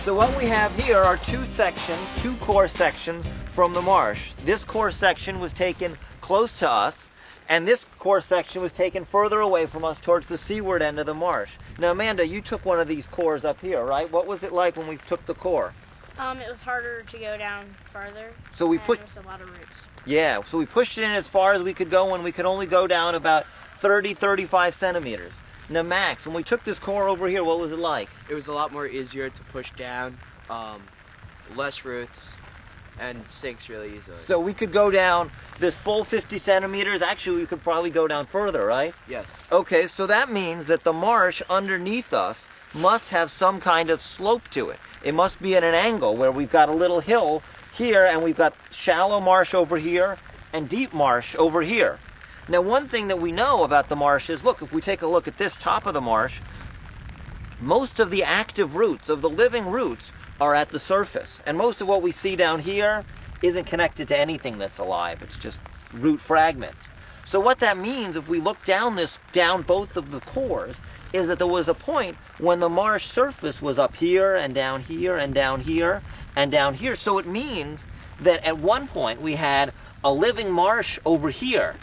So what we have here are two core sections from the marsh. This core section was taken close to us, and this core section was taken further away from us towards the seaward end of the marsh. Now, Amanda, you took one of these cores up here, right? What was it like when we took the core? It was harder to go down farther. So we there was a lot of roots. Yeah, so we pushed it in as far as we could go, and we could only go down about 35 centimeters. Now, Max, when we took this core over here, what was it like? It was a lot more easier to push down, less roots, and sinks really easily. So we could go down this full 50 centimeters. Actually, we could probably go down further, right? Yes. Okay, so that means that the marsh underneath us must have some kind of slope to it. It must be at an angle where we've got a little hill here, and we've got shallow marsh over here and deep marsh over here. Now, one thing that we know about the marsh is, look, if we take a look at this top of the marsh, most of the active roots, of the living roots, are at the surface. And most of what we see down here isn't connected to anything that's alive. It's just root fragments. So what that means, if we look down both of the cores, is that there was a point when the marsh surface was up here and down here and down here and down here. So it means that at one point we had a living marsh over here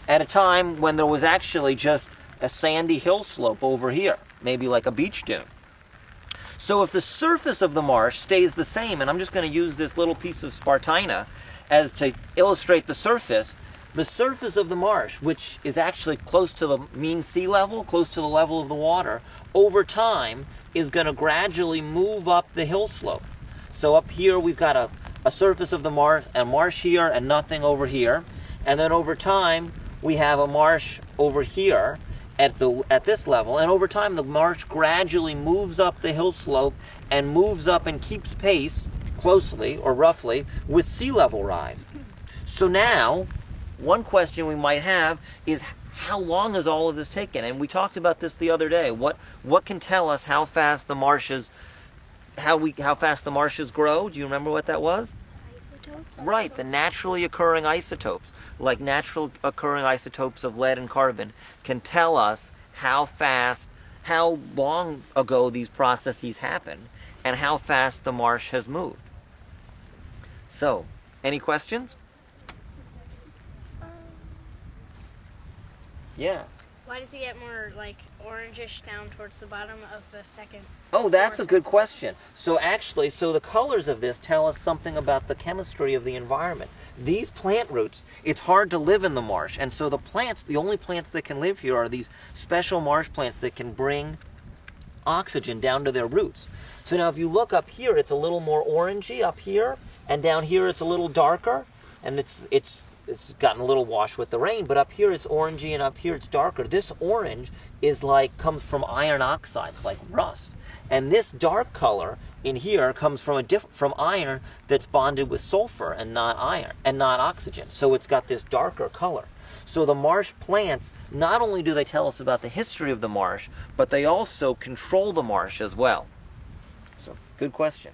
at a time when there was actually just a sandy hill slope over here, maybe like a beach dune. So if the surface of the marsh stays the same, and I'm just going to use this little piece of Spartina as to illustrate the surface of the marsh, which is actually close to the mean sea level, close to the level of the water, over time is going to gradually move up the hill slope. So up here we've got a surface of the marsh, a marsh here and nothing over here, and then over time we have a marsh over here at this level, and over time the marsh gradually moves up the hill slope and moves up and keeps pace closely or roughly with sea level rise. So now, one question we might have is, how long has all of this taken? And we talked about this the other day. What can tell us how fast the marshes grow? Do you remember what that was? Isotopes? Right, the naturally occurring isotopes, like natural occurring isotopes of lead and carbon, can tell us how long ago these processes happened and how fast the marsh has moved. So, any questions? Yeah. Why does it get more like orangish down towards the bottom of the second? Oh, that's a good question. So actually, the colors of this tell us something about the chemistry of the environment. These plant roots, it's hard to live in the marsh, and so the only plants that can live here are these special marsh plants that can bring oxygen down to their roots. So now if you look up here, it's a little more orangey up here, and down here it's a little darker, and it's gotten a little washed with the rain, but up here it's orangey and up here it's darker. This orange comes from iron oxides, like rust. And this dark color in here comes from iron that's bonded with sulfur and not oxygen. So it's got this darker color. So the marsh plants, not only do they tell us about the history of the marsh, but they also control the marsh as well. So, good question.